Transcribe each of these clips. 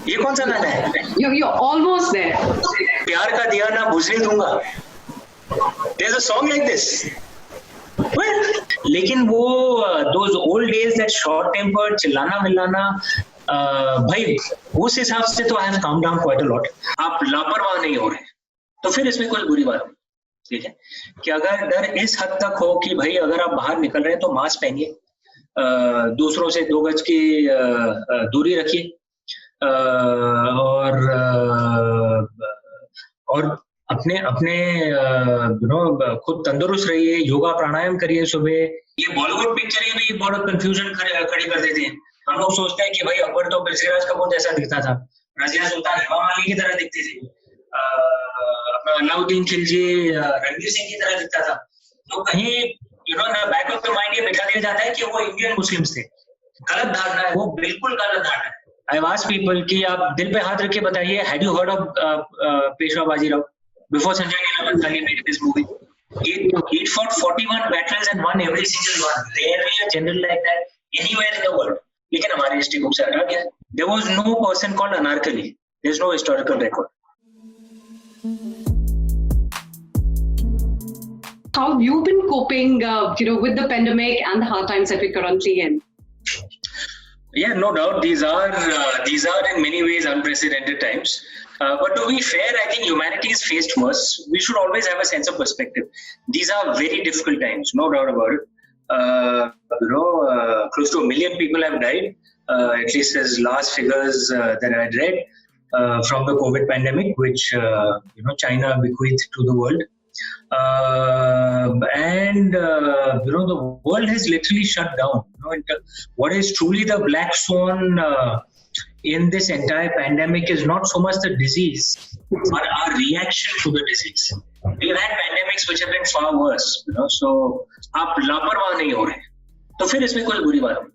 ये कौन सा गाना है? You're almost there. प्यार का दिया ना बुझने दूंगा. There's a song like this. Well, लेकिन वो those old days, that short tempered चिल्लाना मिलाना, भाई उस हिसाब से तो I have calmed down quite a lot. आप लापरवाह नहीं हो रहे, तो फिर इसमें कोई बुरी बात नहीं. ठीक है कि अगर डर इस हद तक हो कि भाई अगर आप बाहर निकल रहे हैं तो मास्क पहनिए, दूसरों से 2 गज की दूरी रखिए, और अपने खुद तंदुरुस्त रहिए, योगा प्राणायाम करिए सुबह. ये बॉलीवुड पिक्चरें भी बहुत कंफ्यूजन खड़ी कर देते हैं. हम लोग सोचते हैं कि भाई अकबर तो पृथ्वीराज कपूर जैसा दिखता था, रजिया सुल्तान हेमा मालिनी की तरह दिखती थी, अलाउद्दीन खिलजी रणवीर सिंह की तरह दिखता था. तो कहीं बैक ऑफ द माइंड ये बिठा दिया जाता है कि वो इंडियन मुस्लिम्स थे. गलत धारणा है, वो बिल्कुल गलत धारणा है. आई आस्क पीपल कि आप दिल पे हाथ रख के बताइए, had you heard of Peshwa Bajirao before Sanjay Leela Bhansali made this movie? He fought 41 battles and won every single one. Rarely a general like that anywhere in the world. लेकिन हमारे हिस्ट्री बुक से हटा गया. There was no person called Anarkali. There's no historical record. How have you been coping, with the pandemic and the hard times that we're currently in? Yeah, no doubt. These are in many ways unprecedented times. But to be fair, I think humanity is faced worse. We should always have a sense of perspective. These are very difficult times, no doubt about it. Close to 1 million people have died, at least as last figures that I had read from the COVID pandemic, which China bequeathed to the world. The world has literally shut down. What is truly the black swan in this entire pandemic is not so much the disease, but our reaction to the disease. We've had pandemics which have been far worse, so आप लापरवाह नहीं हो रहे, तो फिर इसमें कोई बुरी बात नहीं.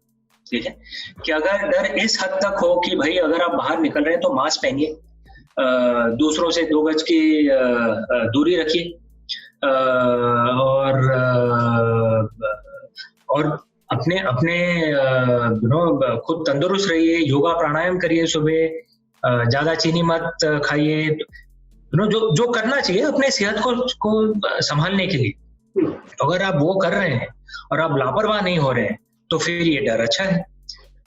ठीक है कि अगर डर इस हद तक हो कि भाई अगर आप बाहर निकल रहे हैं तो मास्क पहनिए, दूसरों से 2 गज की दूरी रखिए, और अपने खुद तंदुरुस्त रहिए, योगा प्राणायाम करिए सुबह, ज्यादा चीनी मत खाइए, जो करना चाहिए अपने सेहत को संभालने के लिए. अगर आप वो कर रहे हैं और आप लापरवाह नहीं हो रहे हैं तो फिर ये डर अच्छा है.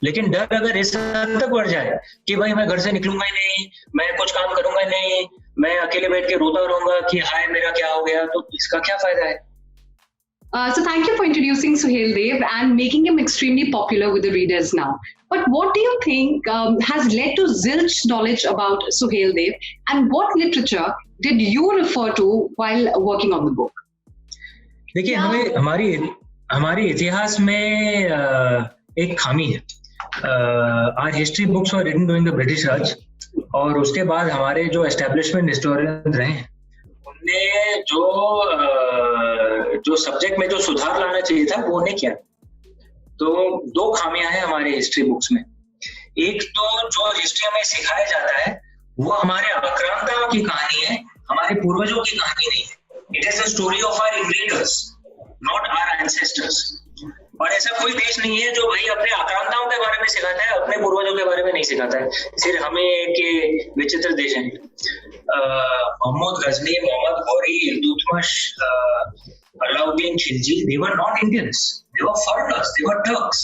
लेकिन डर अगर इस हद तक बढ़ जाए कि भाई मैं घर से निकलूंगा ही नहीं, मैं कुछ काम करूंगा ही नहीं, मैं अकेले बैठ के रोता रहूंगा कि हाय मेरा क्या हो गया, तो इसका क्या फायदा है? So thank you for introducing Suhail Dev and making him extremely popular with the readers now. But what do you think has led to zilch knowledge about Suhail Dev, and what literature did you refer to while working on the book? देखिए, हमारी इतिहास में एक खामी है. Our history books were written during the British Raj, और उसके बाद हमारे जो एस्टेब्लिशमेंट हिस्टोरियन रहे हैं उनने जो सब्जेक्ट में जो सुधार लाना चाहिए था वो नहीं किया. तो 2 खामियां हैं हमारे हिस्ट्री बुक्स में. एक तो जो हिस्ट्री हमें सिखाया जाता है वो हमारे आक्रांताओं की कहानी है, हमारे पूर्वजों की कहानी नहीं है. It is the story of our invaders, not our ancestors. और ऐसा कोई देश नहीं है जो भाई अपने आक्रांताओं के बारे में सिखाता है, अपने पूर्वजों के बारे में नहीं सिखाता है. सिर्फ हमें के विचित्र देश हैं, Mohammad Ghazni, Mohammad Ghori, Iltutmish, Alauddin Khilji, they were not Indians, they were foreigners, they were Turks.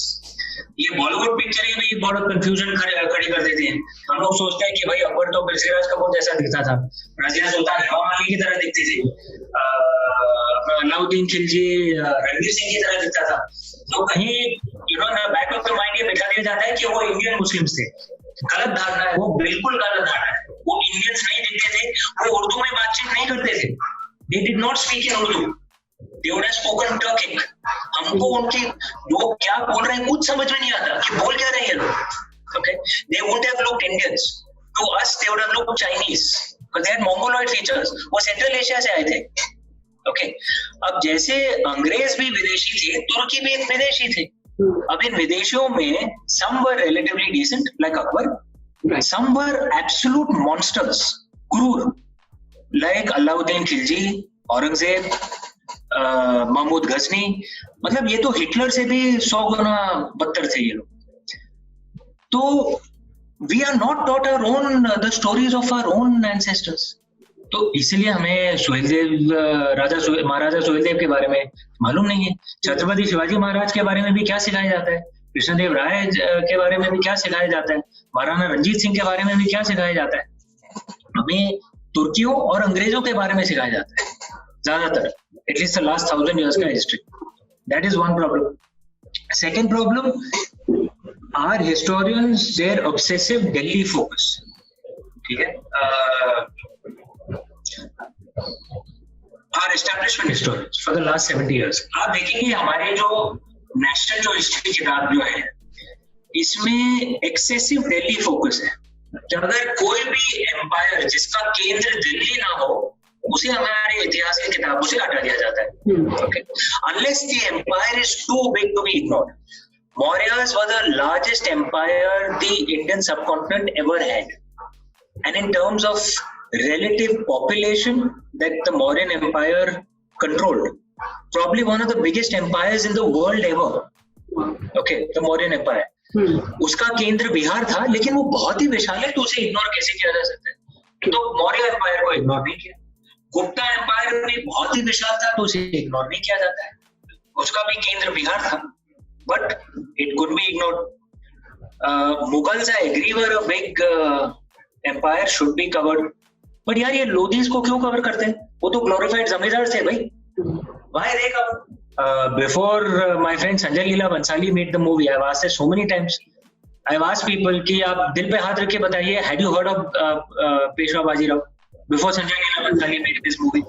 ये बॉलीवुड पिक्चरें भी बहुत कंफ्यूजन खड़ी कर देते हैं. हम लोग सोचते हैं कि भाई अकबर तो पृथ्वीराज कपूर जैसा दिखता था, रजिया सुल्तान हेमा मालिनी की तरह दिखती थी, अलाउद्दीन खिलजी रणवीर सिंह की तरह दिखता था. तो कहीं बैक ऑफ द माइंड ये बिठा दिया जाता है कि वो इंडियन मुस्लिम्स थे. गलत धारणा है, वो बिल्कुल गलत धारणा है. वो इंडियंस नहीं दिखते थे, वो उर्दू में बातचीत नहीं करते थे. They did not speak in Urdu. They would have spoken Turkic. हमको उनके लोग क्या बोल रहे हैं कुछ समझ में नहीं आता कि बोल क्या रहे हैं लोग. Okay, they wouldn't have looked Indians. To us, they would have looked Chinese because they had Mongoloid features. वो सेंट्रल एशिया से आए थे. Okay, अब जैसे अंग्रेज भी विदेशी थे, तुर्की भी एक विदेशी थे. अब इन विदेशियों में some were relatively decent, like Akbar. Some were absolute monsters, क्रूर, like अलाउद्दीन खिलजी, औरंगजेब, महमूद गजनी. मतलब ये तो हिटलर से भी 100 गुना बदतर थे ये लोग. तो we are not taught our own the stories of our own ancestors. तो इसीलिए हमें महाराजा सुहेलदेव के बारे में मालूम नहीं है. छत्रपति शिवाजी महाराज के बारे में भी क्या सिखाया जाता है, कृष्णदेव राय के बारे में भी क्या सिखाया जाता है, महाराणा रंजीत सिंह के बारे में भी क्या सिखाया जाता है. हमें तुर्कियों और अंग्रेजों के बारे में सिखाया जाता है ज्यादातर, एटलीस्ट द लास्ट 1000 years का हिस्ट्री. That is one problem. Second problem, our historians their obsessive Delhi focus. ठीक है, our establishment historians for the last 70 years. आप देखेंगे हमारे जो नेशनल जो हिस्ट्री किताब जो है इसमें एक्सेसिव दिल्ली फोकस है. अगर कोई भी एम्पायर जिसका केंद्र दिल्ली ना हो उसे हमारे इतिहास की किताबों से हटा दिया जाता है. Okay? Unless the empire is too big to be ignored. Mauryas were the largest empire the Indian subcontinent ever had. And in terms of relative population that the Mauryan Empire controlled, probably one of the biggest empires in the world ever. Okay, the Mauryan Empire. उसका केंद्र बिहार था, लेकिन वो बहुत ही विशाल है, तो उसे ignore कैसे किया जा सकता है. तो मौर्य एम्पायर को इग्नोर नहीं किया. गुप्ता एम्पायर भी बहुत ही विशाल था, तो उसे इग्नोर नहीं किया जाता है. उसका भी केंद्र बिहार था, but it could be ignored. Mughals I agree were a big empire, should be covered. But यार ये लोधीज को क्यों कवर करते हैं? वो तो ग्लोरिफाइड जमींदार थे भाई. Why they cover? Before my friend Sanjay Leela Bhansali made the movie, I've asked it so many times. I've asked people कि आप दिल पे हाथ रख के बताइए, had you heard of Peshwa Bajirao before Sanjay Leela Bhansali made this movie?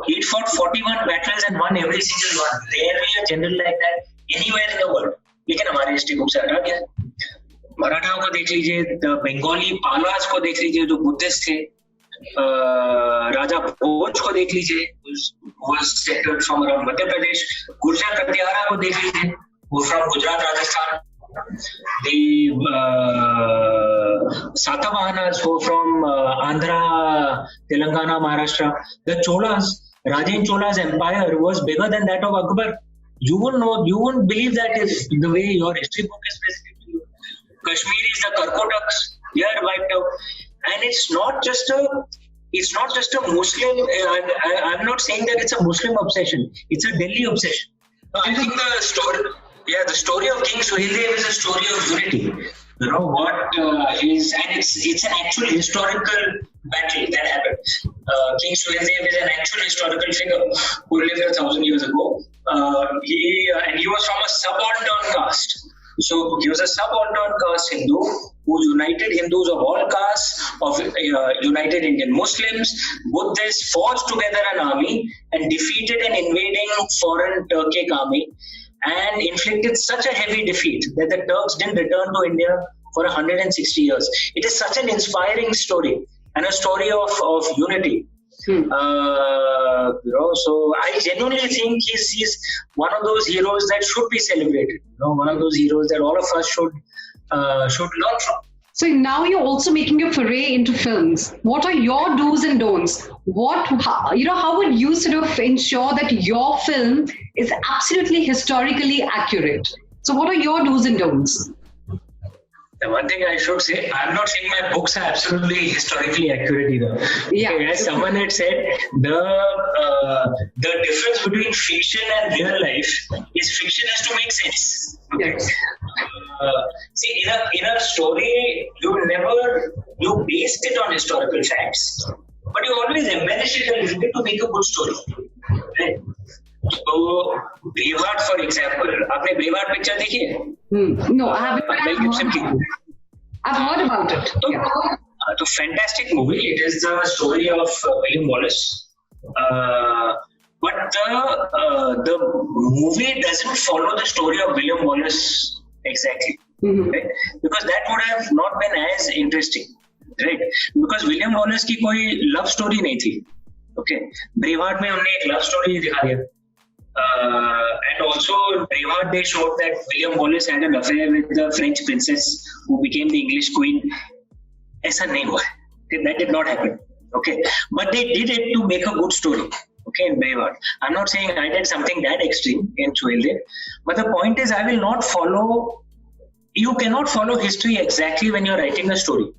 He fought 41 battles and won every single one. Rarely a general like that anywhere in the world. लेकिन हमारे हिस्ट्री बुक से हटा गया. मराठाओं को देख लीजिए, बंगाली पालास को देख लीजिए जो बुद्धिस्ट थे. राजा भोज को देख लीजिए, was settled from around Madhya Pradesh. Gurjar Katiyara को देख लीजिए, वो from Gujarat Rajasthan. The Satavahanas were from Andhra, Telangana, Maharashtra. The Cholas, Rajendra Chola's empire was bigger than that of Akbar. You wouldn't believe that if the way your history book is presented to you. Kashmiris, the Karkotaks, they are wiped out. And it's not just a Muslim. I'm not saying that it's a Muslim obsession. It's a Delhi obsession. I think the story of King Suheldev is a story of unity. You know what is, and it's an actual historical battle that happened. King Suheldev is an actual historical figure who lived 1,000 years ago. He was from a subaltern caste. So he was a subaltern caste Hindu who united Hindus of all castes, united Indian Muslims. Buddhists forged together an army and defeated an invading foreign Turkic army and inflicted such a heavy defeat that the Turks didn't return to India for 160 years. It is such an inspiring story and a story of unity. So I genuinely think he's one of those heroes that should be celebrated. One of those heroes that all of us should learn from. So now you're also making a foray into films. What are your do's and don'ts? How would you sort of ensure that your film is absolutely historically accurate? So what are your do's and don'ts? The one thing I should say, I'm not saying my books are absolutely historically accurate either. Yeah. Okay, as someone had said, the difference between fiction and real life is fiction has to make sense. Okay. Yes. See, in a story, you based it on historical facts, but you always embellish it a little bit to make a good story. Right? So, Braveheart, for example, आपने Braveheart picture देखी है? No, I haven't. I've heard about it. So fantastic movie. It is the story of William Wallace. But the movie doesn't follow the story of William Wallace exactly. Right? Because that would have not been as interesting. Right? Because William Wallace की कोई love story नहीं थी. Okay. Braveheart में हमने एक love story दिखा दिया. And also Braveheart they showed that William Wallace had an affair with the French princess who became the English queen. ऐसा नहीं हुआ. That did not happen. Okay, but they did it to make a good story. Okay, in Braveheart. I'm not saying I did something that extreme in Suheldev, but the point is I will not follow you cannot follow history exactly when you're writing a story.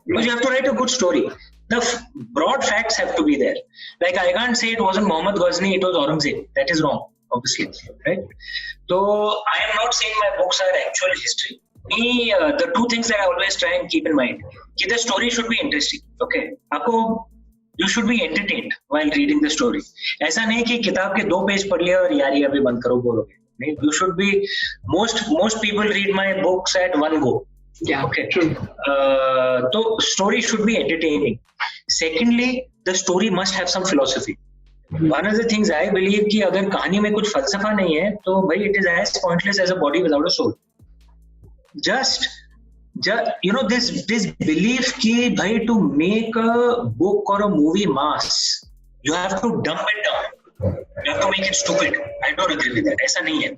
Because you have to write a good story. The broad facts have to be there. Like I can't say it wasn't Muhammad Ghazni, it was Aurangzeb. That is wrong, obviously, right? So I am not saying my books are actual history. Me, the two things that I always try and keep in mind, कि the story should be interesting. Okay, आपको you should be entertained while reading the story. ऐसा नहीं कि किताब के 2 page पढ़ लिया और यार ये अभी बंद करो बोलोगे. You should be most people read my books at one go. Yeah, okay. True. So story should be entertaining. Secondly, the story must have some philosophy. One of the things I believe कि अगर कहानी में कुछ फलसफा नहीं है तो भाई it is as pointless as a body without a soul. Just you know this belief कि भाई to make a book or a movie mass, you have to dumb it down. You have to make it stupid. I don't agree with that. ऐसा नहीं है.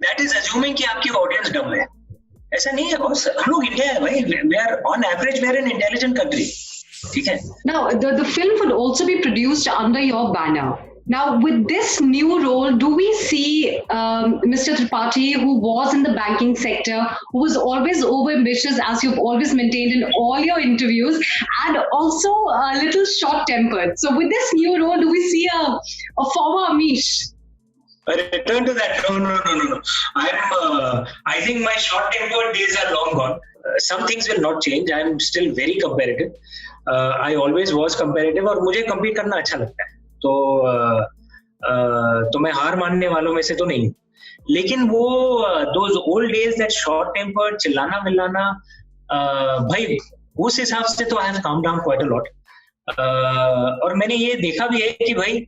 That is assuming कि आपकी audience dumb है. ऐसा नहीं है बॉस. हम लोग इंडिया है भाई. We are on average we are an intelligent country. ठीक है. Now the film would also be produced under your banner. Now, with this new role, do we see Mr. Tripathi, who was in the banking sector, who was always overambitious, as you've always maintained in all your interviews, and also a little short-tempered? So, with this new role, do we see a former Amish? I return to that. No. I think my short-tempered days are long gone. Some things will not change. I'm still very competitive. I always was competitive और मुझे compete करना अच्छा लगता है. तो मैं हार मानने वालों में से तो नहीं. लेकिन वो those old days that short-tempered, चिल्लाना मिलाना, भाई उस हिसाब से तो I have calmed down quite a lot. और मैंने ये देखा भी है कि भाई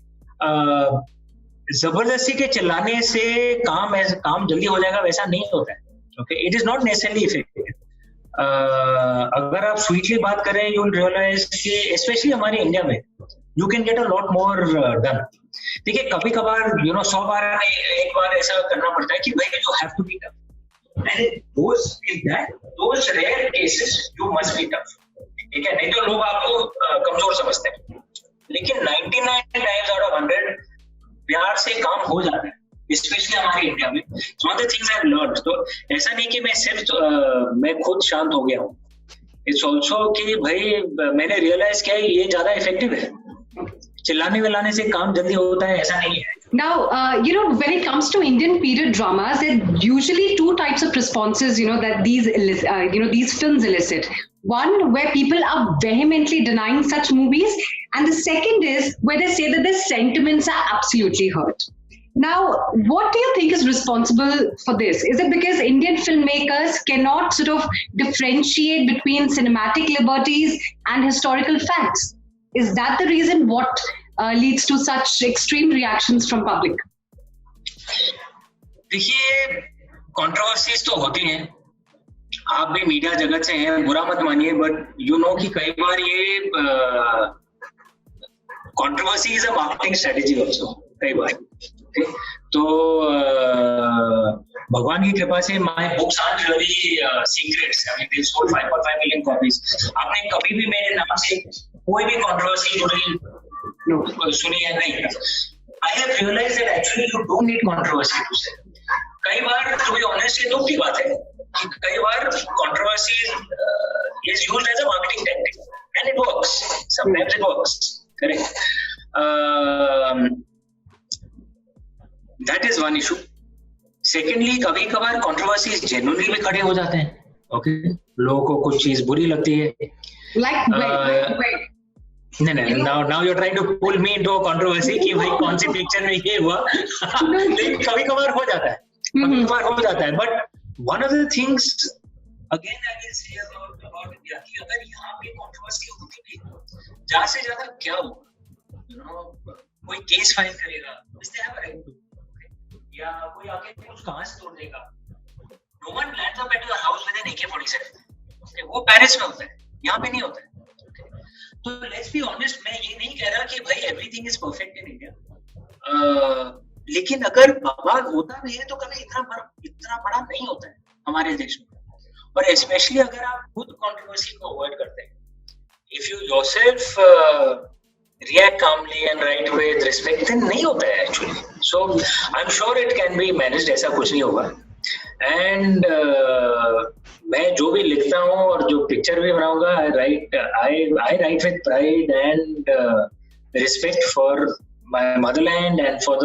जबरदस्ती के चिल्लाने से काम जल्दी हो जाएगा वैसा नहीं होता है. Okay, it is not necessarily effective. अगर आप स्वीटली बात करें यू विल रियलाइज कि स्पेशली हमारे इंडिया में you can get a lot more done. देखिए कभी कभार 100 बार एक बार ऐसा करना पड़ता है कि भाई you have to be tough. And those rare cases you must be tough. ठीक है, नहीं तो लोग आपको कमजोर समझते हैं. लेकिन 99 times out of 100 प्यार से काम हो जाता है, स्पेशली हमारे इंडिया में. One of the things I've learned, तो ऐसा नहीं कि मैं सिर्फ मैं खुद शांत हो गया हूँ. It's also कि भाई मैंने रियलाइज किया ये ज्यादा इफेक्टिव है. चिल्लाने विलाने से काम जल्दी होता है ऐसा नहीं है. Now, when it comes to Indian period dramas, there are usually 2 types of responses, that these films elicit. One, where people are vehemently denying such movies, and the second is where they say that their sentiments are absolutely hurt. Now, what do you think is responsible for this? Is it because Indian filmmakers cannot sort of differentiate between cinematic liberties and historical facts? Is that the reason what leads to such extreme reactions from public? देखिए controversies तो होती हैं. आप भी media जगत से हैं, बुरा मत मानिए, बट यू नो कि कई बार ये controversy is a marketing strategy also कई बार. तो भगवान की कृपा से my books are really secrets. I mean they sold 5.5 million copies. आपने कभी भी मेरे नाम से कोई भी कंट्रोवर्सी सुनी है? नहीं. I have realised that actually you don't need controversy to sell. कई बार टू बी ऑनेस्ट ये दुख की बात है कि कई बार controversy is used as a marketing technique and it works. Sometimes it works. Correct. That is one issue. Secondly, कभी कभार controversies genuinely भी खड़े हो जाते हैं. Okay, लोगों को कुछ चीज बुरी लगती है. Like wait. नहीं. Now you're trying to pull me into a controversy कि भाई कौन सी पिक्चर में ये हुआ. लेकिन कभी कभार हो जाता है. But one of the things again I will say about India कि अगर यहाँ पे controversy होती भी ज्यादा से ज्यादा क्या होगा, कोई केस फाइल करेगा, इससे have a right to, या कोई आके कुछ कांच तोड़ देगा. No one lands up at your house with an AK-47. वो पेरिस में होता है, यहाँ पे नहीं होता है. तो let's be honest, मैं ये नहीं कह रहा कि भाई everything is perfect in India. लेकिन अगर बवाल होता भी है तो कभी इतना बड़ा नहीं होता है हमारे देश में. और especially अगर आप खुद controversy को avoid करते हैं. If you yourself react calmly and write with respect, then नहीं होता है actually. So I'm sure it can be managed. ऐसा कुछ नहीं होगा. एंड मैं जो भी लिखता हूँ और जो पिक्चर भी बनाऊंगा, I write with pride and respect for my motherland and for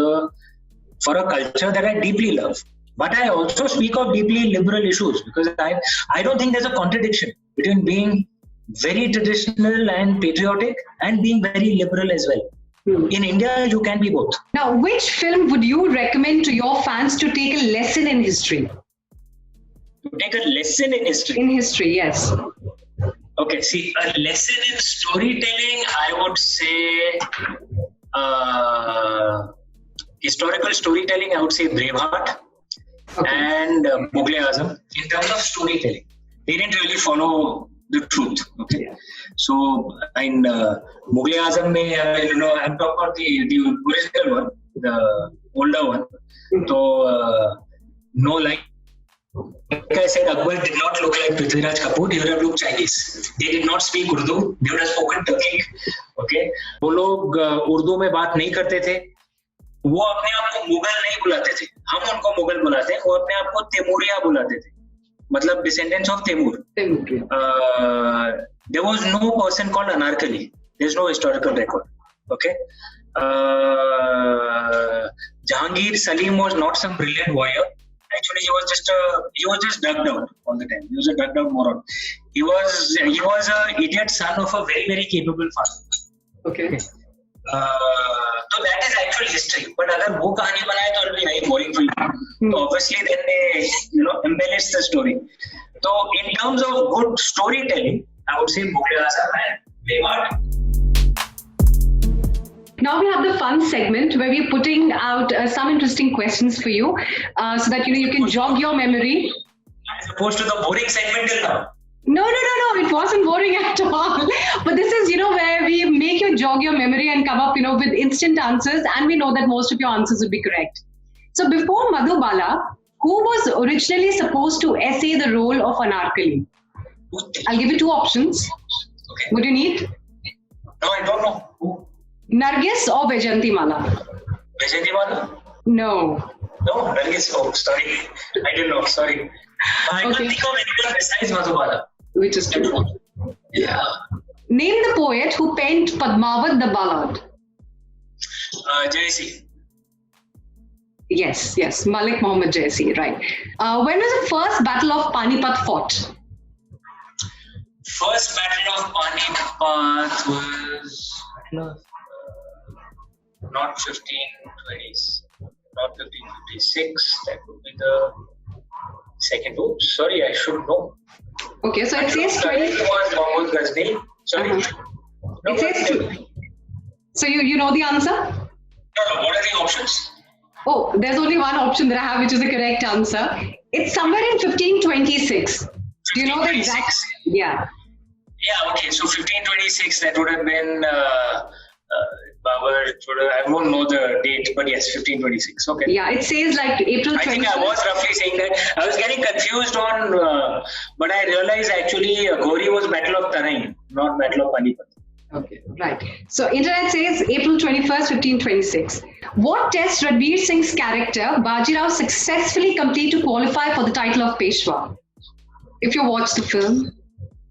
a culture that I deeply love. But I also speak of deeply liberal issues because I don't think there's a contradiction between being very traditional and patriotic and being very liberal as well. In India, you can be both. Now, which film would you recommend to your fans to take a lesson in history? To take a lesson in history? In history, yes. Okay, see, a lesson in storytelling, I would say, historical storytelling, I would say Braveheart and Mughal-e-Azam. In terms of storytelling, they didn't really follow the truth. Okay, so in Mughal-e-Azam, I'm talking about the original one, the older one. So, no, like I said, Akbar did not look like Prithviraj Kapoor. He would have looked Chinese. They did not speak Urdu. They would have spoken Turkic. Okay, वो लोग उर्दू में बात नहीं करते थे. वो अपने आप को मुगल नहीं बुलाते थे. हम उनको मुगल बुलाते हैं. वो अपने आप को तेमूरिया बुलाते थे. मतलब descendants of Temur. There was no person called Anarkali. There's no historical record. Okay. Jahangir Salim was not some brilliant warrior. Actually, he was just drugged out all the time. He was a drugged out moron. He was a idiot son of a very, very capable father. Okay. So that is actual history. But अगर वो कहानी बनाए तो it'll be very boring for you. So obviously then they embellish the story. So in terms of good storytelling, I would say Mughal-e-Azam and Braveheart. Now we have the fun segment where we're putting out some interesting questions for you, so that you can jog your memory. As opposed to the boring segment till now. No, it wasn't boring at all. But this is, where we make you jog your memory and come up, with instant answers, and we know that most of your answers would be correct. So before Madhubala, who was originally supposed to essay the role of Anarkali? I'll give you two options. Okay. What do you need? No, I don't know. Who? Nargis or Vaijayantimala? Vaijayantimala? No. No, Nargis. Oh, sorry. I didn't know. Sorry. I can't think of anyone besides Madhubala. Which is true. Yeah. Name the poet who penned Padmavat the Ballad. Jaisi. Yes. Malik Muhammad Jaisi, right. When was the first Battle of Panipat fought? First Battle of Panipat was not 1520s, not 1556. That would be the second. Oh, sorry, I should know. Okay, so it says 20. Was Mahmud Ghazni. Sorry. It says 2. So you know the answer? No. What are the options? Oh, there's only one option that I have, which is the correct answer. It's somewhere in 1526. Do you know the exact? Yeah. Yeah, okay. So 1526, that would have been Babur. I won't know the date, but yes, 1526. Okay. Yeah, it says like April 21st. I think I was roughly saying that. I was getting confused on, but I realized actually Ghori was Battle of Tarain, not Battle of Panipat. Okay, right. So internet says April 21st, 1526. What test Ranveer Singh's character Bajirao successfully completed to qualify for the title of Peshwa? If you watch the film.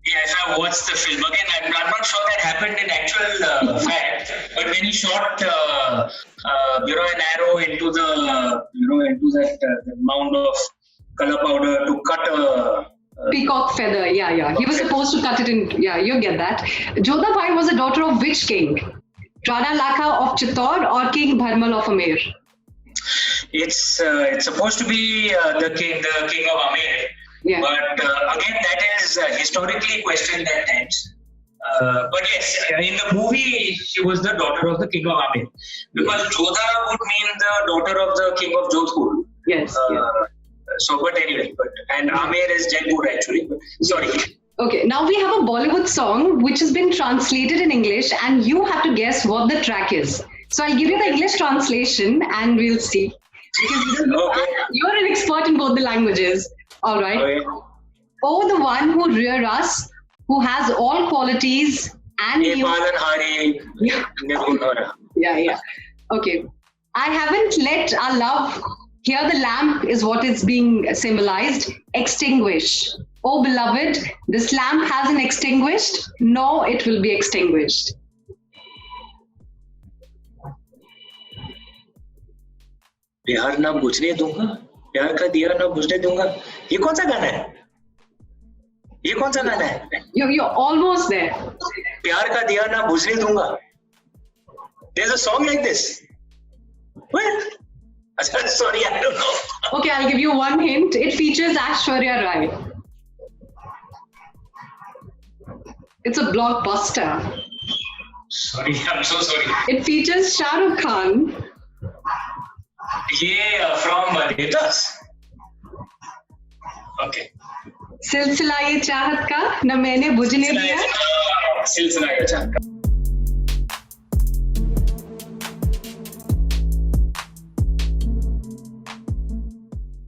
Yeah, if I watched the film again, I'm not sure that happened in actual fact. But when he shot, an arrow into the, into that the mound of color powder to cut a peacock feather. Yeah. He was supposed to cut it in. Yeah, you get that. Jodha Bai was a daughter of which king? Rana Lakha of Chittor or King Bharmal of Amer? It's supposed to be the king of Amer. Yeah. But again, that is historically questioned at times. But yes, in the movie, she was the daughter of the king of Amer. Because Jodha would mean the daughter of the king of Jodhpur. Yes. So, but anyway, and Amer is Jaipur actually. Sorry. Okay, now we have a Bollywood song which has been translated in English, and you have to guess what the track is. So I'll give you the English translation, and we'll see. Because you're an expert in both the languages. All right. Okay. Oh, the one who rear us, who has all qualities and you. Yeah. Okay. I haven't let our love Here the lamp is what is being symbolized. Extinguish. Oh beloved, this lamp hasn't extinguished, nor it will be extinguished. प्यार ना बुझने दूंगा, प्यार का दिया ना बुझने दूंगा. ये कौन सा गाना है? ये कौन सा गाना है? You're almost there. प्यार का दिया ना बुझने दूंगा. There's a song like this. Well, sorry, I don't know. Okay, I'll give you one hint. It features Aishwarya Rai. It's a blockbuster. Sorry, I'm so sorry. It features Shah Rukh Khan. ये from Detas. Okay. सिलसिला ये चाहत का न मैंने बुझने दिया. सिलसिला ये चाहत का.